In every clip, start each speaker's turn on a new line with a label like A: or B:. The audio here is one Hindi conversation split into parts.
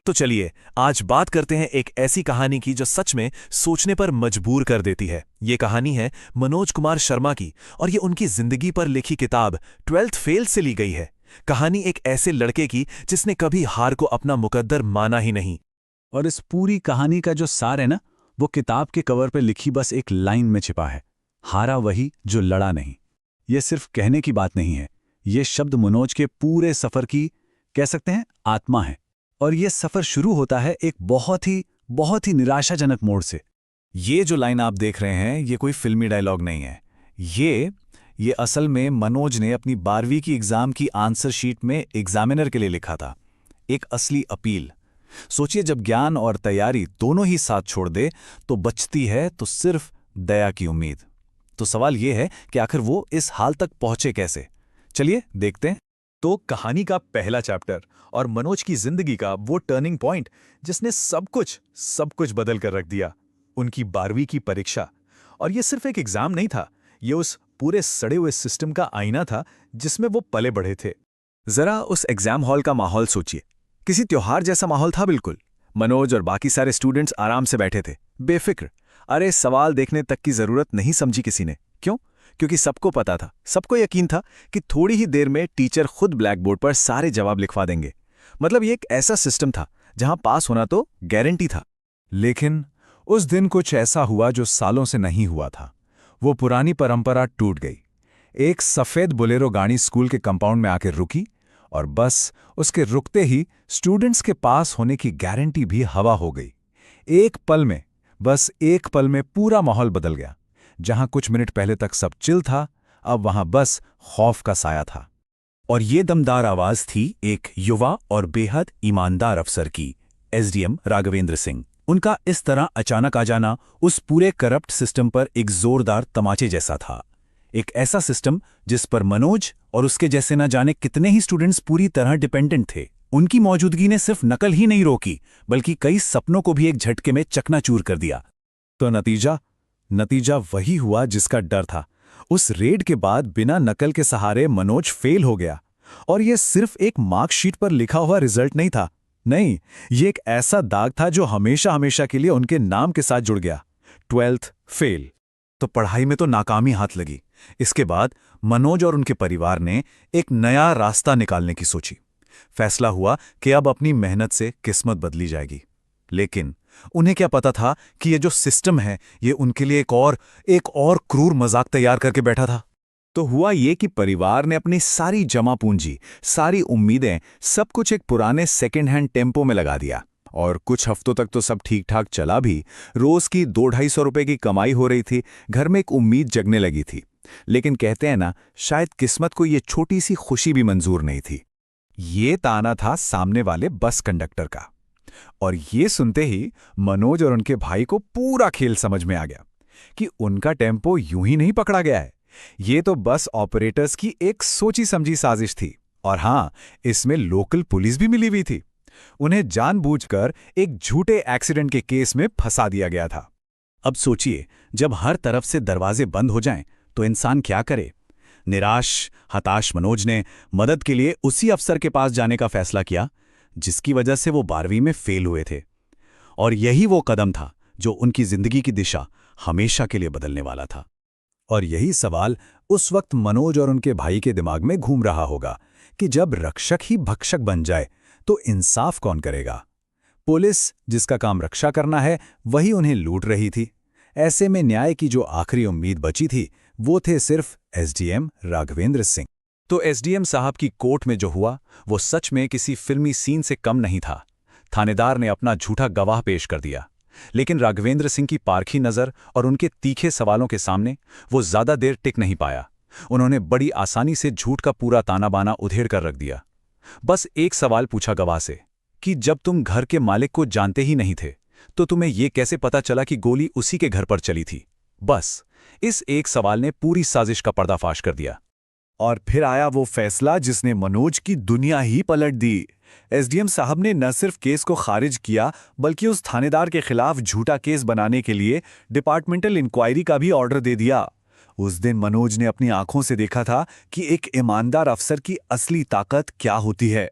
A: तो चलिए आज बात करते हैं एक ऐसी कहानी की जो सच में सोचने पर मजबूर कर देती है। ये कहानी है मनोज कुमार शर्मा की और ये उनकी जिंदगी पर लिखी किताब 12th फेल से ली गई है। कहानी एक ऐसे लड़के की जिसने कभी हार को अपना मुकद्दर माना ही नहीं।
B: और इस पूरी कहानी का जो सार है ना, वो किताब के कवर पे लिखी बस एक लाइन में छिपा है। हारा वही जो लड़ा नहीं। ये सिर्फ कहने की बात नहीं है, ये शब्द मनोज के पूरे सफर की, कह सकते हैं, आत्मा है। और ये सफर शुरू होता है एक बहुत ही निराशाजनक मोड़ से।
C: ये जो लाइन आप देख रहे हैं, ये कोई फिल्मी डायलॉग नहीं है। ये असल में मनोज ने अपनी 12वीं की एग्जाम की आंसर शीट में एग्जामिनर के लिए लिखा था। एक असली अपील। सोचिए, जब ज्ञान और तैयारी दोनों ही साथ छोड़ दे तो बचती है तो सिर्फ दया की उम्मीद। तो सवाल यह है कि आखिर वो इस हाल तक पहुंचे कैसे। चलिए देखते हैं।
D: तो कहानी का पहला चैप्टर और मनोज की जिंदगी का वो टर्निंग पॉइंट जिसने सब कुछ बदल कर रख दिया, उनकी 12वीं की परीक्षा। और ये सिर्फ एक एग्जाम नहीं था, ये उस पूरे सड़े हुए सिस्टम का आईना था जिसमें वो पले बढ़े थे।
C: जरा उस एग्जाम हॉल का माहौल सोचिए। किसी त्योहार जैसा माहौल था बिल्कुल। मनोज और बाकी सारे स्टूडेंट्स आराम से बैठे थे, बेफिक्र। अरे, सवाल देखने तक की जरूरत नहीं समझी किसी ने। क्यों? क्योंकि सबको पता था, सबको यकीन था कि थोड़ी ही देर में टीचर खुद ब्लैक बोर्ड पर सारे जवाब लिखवा देंगे। मतलब ये एक ऐसा सिस्टम था जहां पास होना तो गारंटी था।
E: लेकिन उस दिन कुछ ऐसा हुआ जो सालों से नहीं हुआ था। वो पुरानी परंपरा टूट गई। एक सफेद बोलेरो गाड़ी स्कूल के कंपाउंड में आकर रुकी और बस उसके रुकते ही स्टूडेंट्स के पास होने की गारंटी भी हवा हो गई। बस एक पल में पूरा माहौल बदल गया। जहां कुछ मिनट पहले तक सब चिल था, अब वहां बस खौफ का साया था।
C: और ये दमदार आवाज थी एक युवा और बेहद ईमानदार अफसर की, एसडीएम राघवेंद्र सिंह। उनका इस तरह अचानक आ जाना उस पूरे करप्ट सिस्टम पर एक जोरदार तमाचे जैसा था। एक ऐसा सिस्टम जिस पर मनोज और उसके जैसे न जाने कितने ही स्टूडेंट्स पूरी तरह डिपेंडेंट थे। उनकी मौजूदगी ने सिर्फ नकल ही नहीं रोकी, बल्कि कई सपनों को भी एक झटके में चकनाचूर कर दिया।
E: तो नतीजा वही हुआ जिसका डर था। उस रेड के बाद बिना नकल के सहारे मनोज फेल हो गया। और यह सिर्फ एक मार्कशीट पर लिखा हुआ रिजल्ट नहीं था। नहीं, ये एक ऐसा दाग था जो हमेशा हमेशा के लिए उनके नाम के साथ जुड़ गया। 12th fail.
C: तो पढ़ाई में तो नाकामी हाथ लगी। इसके बाद मनोज और उनके परिवार ने एक नया रास्ता निकालने की सोची। फैसला हुआ कि अब अपनी मेहनत से किस्मत बदली जाएगी। लेकिन उन्हें क्या पता था कि ये जो सिस्टम है, ये उनके लिए एक और क्रूर मजाक तैयार करके बैठा था। तो हुआ ये कि परिवार ने अपनी सारी जमा पूंजी, सारी उम्मीदें, सब कुछ एक पुराने सेकेंड हैंड टेम्पो में लगा दिया। और कुछ हफ्तों तक तो सब ठीक ठाक चला भी। रोज की 200-250 रुपए की कमाई हो रही थी। घर में एक उम्मीद जगने लगी थी। लेकिन कहते हैं ना, शायद किस्मत को ये छोटी सी खुशी भी मंजूर नहीं थी। ये ताना था सामने वाले बस कंडक्टर का। और ये सुनते ही मनोज और उनके भाई को पूरा खेल समझ में आ गया कि उनका टेम्पो यूं ही नहीं पकड़ा गया है। ये तो बस ऑपरेटर्स की एक सोची समझी साजिश थी। और हां, इसमें लोकल पुलिस भी मिली हुई थी। उन्हें जानबूझकर एक झूठे एक्सीडेंट के केस में फंसा दिया गया था।
B: अब सोचिए, जब हर तरफ से दरवाजे बंद हो जाएं, तो इंसान क्या करे? निराश, हताश मनोज ने मदद के लिए उसी अफसर के पास जाने का फैसला किया जिसकी वजह से वो 12वीं में फेल हुए थे। और यही वो कदम था जो उनकी जिंदगी की दिशा हमेशा के लिए बदलने वाला था।
E: और यही सवाल उस वक्त मनोज और उनके भाई के दिमाग में घूम रहा होगा कि जब रक्षक ही भक्षक बन जाए तो इंसाफ कौन करेगा? पुलिस, जिसका काम रक्षा करना है, वही उन्हें लूट रही थी। ऐसे में न्याय की जो आखिरी उम्मीद बची थी, वो थे सिर्फ एसडीएम राघवेंद्र सिंह।
C: तो एसडीएम साहब की कोर्ट में जो हुआ, वो सच में किसी फिल्मी सीन से कम नहीं था। थानेदार ने अपना झूठा गवाह पेश कर दिया। लेकिन राघवेंद्र सिंह की पारखी नजर और उनके तीखे सवालों के सामने वो ज्यादा देर टिक नहीं पाया। उन्होंने बड़ी आसानी से झूठ का पूरा ताना बाना उधेड़ कर रख दिया। बस एक सवाल पूछा गवाह से कि जब तुम घर के मालिक को जानते ही नहीं थे, तो तुम्हें यह कैसे पता चला कि गोली उसी के घर पर चली थी? बस इस एक सवाल ने पूरी साजिश का पर्दाफाश कर दिया।
E: और फिर आया वो फैसला जिसने मनोज की दुनिया ही पलट दी। एसडीएम साहब ने न सिर्फ केस को खारिज किया, बल्कि उस थानेदार के खिलाफ झूठा केस बनाने के लिए डिपार्टमेंटल इंक्वायरी का भी ऑर्डर दे दिया। उस दिन मनोज ने अपनी आंखों से देखा था कि एक ईमानदार अफसर की असली ताकत क्या होती है।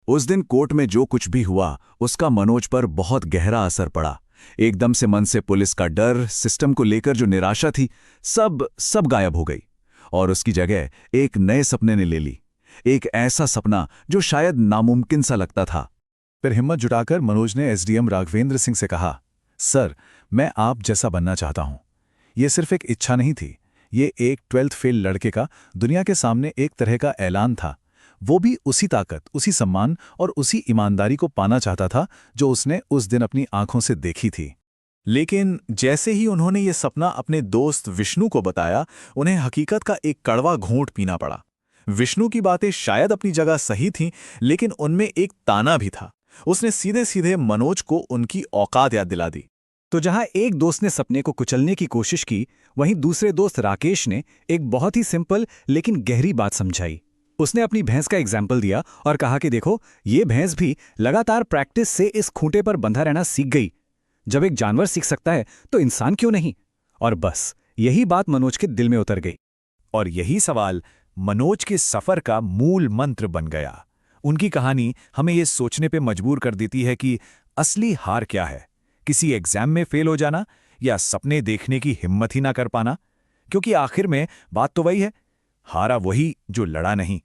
B: उस दिन कोर्ट में जो कुछ भी हुआ उसका मनोज पर बहुत गहरा असर पड़ा। एकदम से मन से पुलिस का डर, सिस्टम को लेकर जो निराशा थी, सब गायब हो गई और उसकी जगह एक नए सपने ने ले ली। एक ऐसा सपना जो शायद नामुमकिन सा लगता था।
E: फिर हिम्मत जुटाकर मनोज ने एसडीएम राघवेंद्र सिंह से कहा, सर, मैं आप जैसा बनना चाहता हूं। यह सिर्फ एक इच्छा नहीं थी, ये एक 12th फेल लड़के का दुनिया के सामने एक तरह का ऐलान था। वो भी उसी ताकत, उसी सम्मान और उसी ईमानदारी को पाना चाहता था जो उसने उस दिन अपनी आंखों से देखी थी।
C: लेकिन जैसे ही उन्होंने ये सपना अपने दोस्त विष्णु को बताया, उन्हें हकीकत का एक कड़वा घूंट पीना पड़ा। विष्णु की बातें शायद अपनी जगह सही थीं, लेकिन उनमें एक ताना भी था। उसने सीधे सीधे मनोज को उनकी औकात याद दिला दी।
B: तो जहां एक दोस्त ने सपने को कुचलने की कोशिश की, वहीं दूसरे दोस्त राकेश ने एक बहुत ही सिंपल लेकिन गहरी बात समझाई। उसने अपनी भैंस का एग्जाम्पल दिया और कहा कि देखो, ये भैंस भी लगातार प्रैक्टिस से इस खूंटे पर बंधा रहना सीख गई। जब एक जानवर सीख सकता है तो इंसान क्यों नहीं? और बस यही बात मनोज के दिल में उतर गई।
C: और यही सवाल मनोज के सफर का मूल मंत्र बन गया। उनकी कहानी हमें ये सोचने पे मजबूर कर देती है कि असली हार क्या है, किसी एग्जाम में फेल हो जाना या सपने देखने की हिम्मत ही ना कर पाना? क्योंकि आखिर में बात तो वही है, हारा वही जो लड़ा नहीं।